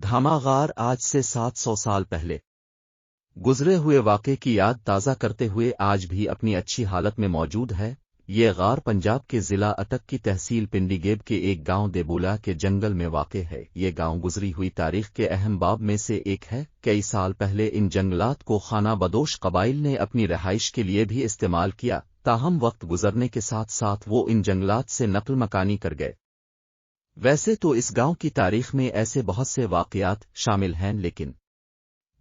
دھاما غار آج سے 700 سال پہلے گزرے ہوئے واقعے کی یاد تازہ کرتے ہوئے آج بھی اپنی اچھی حالت میں موجود ہے۔ یہ غار پنجاب کے ضلع اٹک کی تحصیل پنڈی گیب کے ایک گاؤں دیبولا کے جنگل میں واقع ہے۔ یہ گاؤں گزری ہوئی تاریخ کے اہم باب میں سے ایک ہے۔ کئی سال پہلے ان جنگلات کو خانہ بدوش قبائل نے اپنی رہائش کے لیے بھی استعمال کیا، تاہم وقت گزرنے کے ساتھ ساتھ وہ ان جنگلات سے نقل مکانی کر گئے۔ ویسے تو اس گاؤں کی تاریخ میں ایسے بہت سے واقعات شامل ہیں، لیکن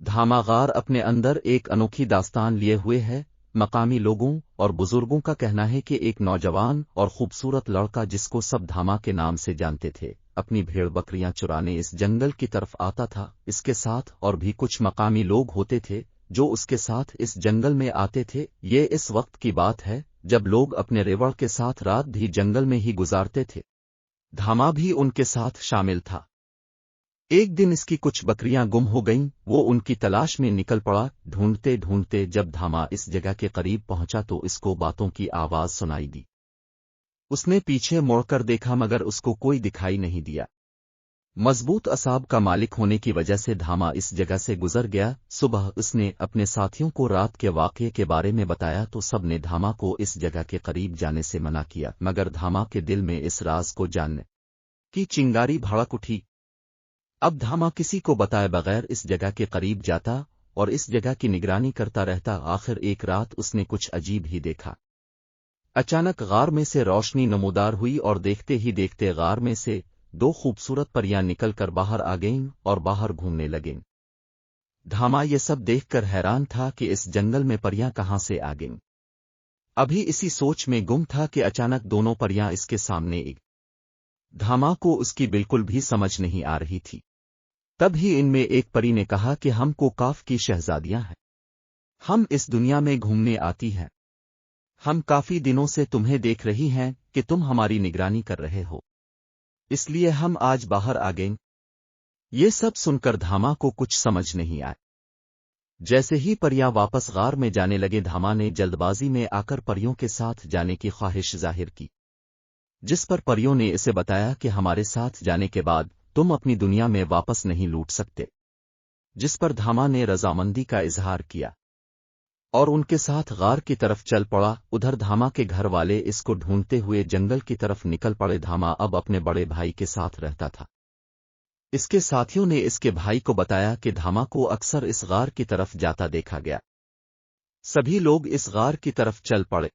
دھاما غار اپنے اندر ایک انوکھی داستان لیے ہوئے ہے۔ مقامی لوگوں اور بزرگوں کا کہنا ہے کہ ایک نوجوان اور خوبصورت لڑکا جس کو سب دھاما کے نام سے جانتے تھے، اپنی بھیڑ بکریاں چرانے اس جنگل کی طرف آتا تھا۔ اس کے ساتھ اور بھی کچھ مقامی لوگ ہوتے تھے جو اس کے ساتھ اس جنگل میں آتے تھے۔ یہ اس وقت کی بات ہے جب لوگ اپنے ریوڑ کے ساتھ رات بھی جنگل میں ہی گزارتے تھے۔ دھاما بھی ان کے ساتھ شامل تھا۔ ایک دن اس کی کچھ بکریاں گم ہو گئیں، وہ ان کی تلاش میں نکل پڑا۔ ڈھونڈتے ڈھونڈتے جب دھاما اس جگہ کے قریب پہنچا تو اس کو باتوں کی آواز سنائی دی۔ اس نے پیچھے مڑ کر دیکھا مگر اس کو کوئی دکھائی نہیں دیا۔ مضبوط اعصاب کا مالک ہونے کی وجہ سے دھاما اس جگہ سے گزر گیا۔ صبح اس نے اپنے ساتھیوں کو رات کے واقعے کے بارے میں بتایا تو سب نے دھاما کو اس جگہ کے قریب جانے سے منع کیا، مگر دھاما کے دل میں اس راز کو جاننے کی چنگاری بھڑک اٹھی۔ اب دھاما کسی کو بتائے بغیر اس جگہ کے قریب جاتا اور اس جگہ کی نگرانی کرتا رہتا۔ آخر ایک رات اس نے کچھ عجیب ہی دیکھا۔ اچانک غار میں سے روشنی نمودار ہوئی اور دیکھتے ہی دیکھتے غار میں سے دو خوبصورت پریاں نکل کر باہر آ گئیں اور باہر گھومنے لگیں۔ دھاما یہ سب دیکھ کر حیران تھا کہ اس جنگل میں پریاں کہاں سے آ گئیں۔ ابھی اسی سوچ میں گم تھا کہ اچانک دونوں پریاں اس کے سامنے آ دھاما کو اس کی بالکل بھی سمجھ نہیں آ رہی تھی۔ تب ہی ان میں ایک پری نے کہا کہ ہم کو کاف کی شہزادیاں ہیں، ہم اس دنیا میں گھومنے آتی ہیں، ہم کافی دنوں سے تمہیں دیکھ رہی ہیں کہ تم ہماری نگرانی کر رہے ہو، اس لیے ہم آج باہر آ گئیں۔ یہ سب سن کر دھاما کو کچھ سمجھ نہیں آیا۔ جیسے ہی پریاں واپس غار میں جانے لگے دھاما نے جلد بازی میں آ کر پریوں کے ساتھ جانے کی خواہش ظاہر کی، جس پر پریوں نے اسے بتایا کہ ہمارے ساتھ جانے کے بعد تم اپنی دنیا میں واپس نہیں لوٹ سکتے، جس پر دھاما نے رضامندی کا اظہار کیا اور ان کے ساتھ غار کی طرف چل پڑا۔ ادھر دھاما کے گھر والے اس کو ڈھونڈتے ہوئے جنگل کی طرف نکل پڑے۔ دھاما اب اپنے بڑے بھائی کے ساتھ رہتا تھا۔ اس کے ساتھیوں نے اس کے بھائی کو بتایا کہ دھاما کو اکثر اس غار کی طرف جاتا دیکھا گیا۔ سبھی لوگ اس غار کی طرف چل پڑے۔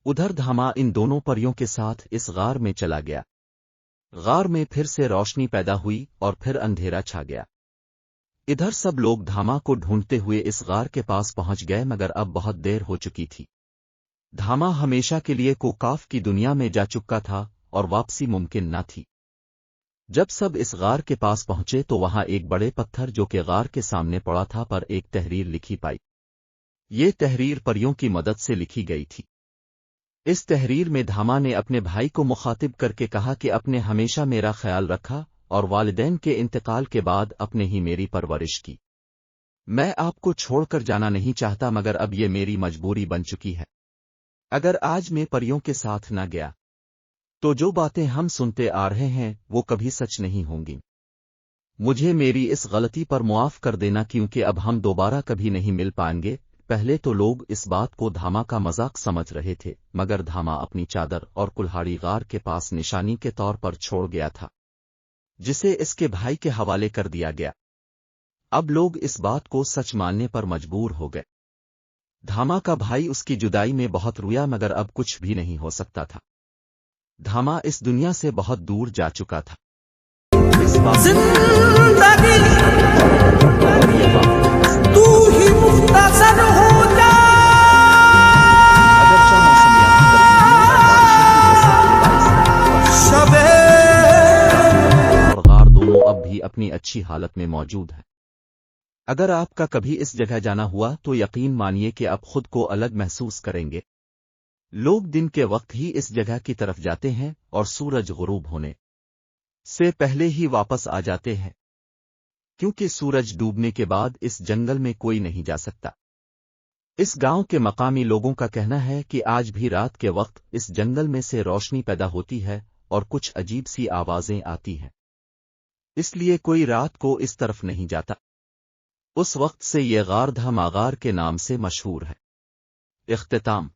ادھر دھاما ان دونوں پریوں کے ساتھ اس غار میں چلا گیا۔ غار میں پھر سے روشنی پیدا ہوئی اور پھر اندھیرا چھا گیا۔ ادھر سب لوگ دھاما کو ڈھونڈتے ہوئے اس غار کے پاس پہنچ گئے، مگر اب بہت دیر ہو چکی تھی۔ دھاما ہمیشہ کے لیے کوکاف کی دنیا میں جا چکا تھا اور واپسی ممکن نہ تھی۔ جب سب اس غار کے پاس پہنچے تو وہاں ایک بڑے پتھر جو کہ غار کے سامنے پڑا تھا پر ایک تحریر لکھی پائی۔ یہ تحریر پریوں کی مدد سے لکھی گئی تھی۔ اس تحریر میں دھاما نے اپنے بھائی کو مخاطب کر کے کہا کہ اپنے ہمیشہ میرا خیال رکھا اور والدین کے انتقال کے بعد اپنے ہی میری پرورش کی۔ میں آپ کو چھوڑ کر جانا نہیں چاہتا، مگر اب یہ میری مجبوری بن چکی ہے۔ اگر آج میں پریوں کے ساتھ نہ گیا تو جو باتیں ہم سنتے آ رہے ہیں وہ کبھی سچ نہیں ہوں گی۔ مجھے میری اس غلطی پر معاف کر دینا، کیونکہ اب ہم دوبارہ کبھی نہیں مل پائیں گے۔ پہلے تو لوگ اس بات کو دھاما کا مذاق سمجھ رہے تھے، مگر دھاما اپنی چادر اور کلہاڑی غار کے پاس نشانی کے طور پر چھوڑ گیا تھا، جسے اس کے بھائی کے حوالے کر دیا گیا۔ اب لوگ اس بات کو سچ ماننے پر مجبور ہو گئے۔ دھاما کا بھائی اس کی جدائی میں بہت رویا، مگر اب کچھ بھی نہیں ہو سکتا تھا۔ دھاما اس دنیا سے بہت دور جا چکا تھا۔ اس بات اپنی اچھی حالت میں موجود ہے۔ اگر آپ کا کبھی اس جگہ جانا ہوا تو یقین مانیے کہ آپ خود کو الگ محسوس کریں گے۔ لوگ دن کے وقت ہی اس جگہ کی طرف جاتے ہیں اور سورج غروب ہونے سے پہلے ہی واپس آ جاتے ہیں، کیونکہ سورج ڈوبنے کے بعد اس جنگل میں کوئی نہیں جا سکتا۔ اس گاؤں کے مقامی لوگوں کا کہنا ہے کہ آج بھی رات کے وقت اس جنگل میں سے روشنی پیدا ہوتی ہے اور کچھ عجیب سی آوازیں آتی ہیں۔ اس لیے کوئی رات کو اس طرف نہیں جاتا۔ اس وقت سے یہ غار دھماغار کے نام سے مشہور ہے۔ اختتام۔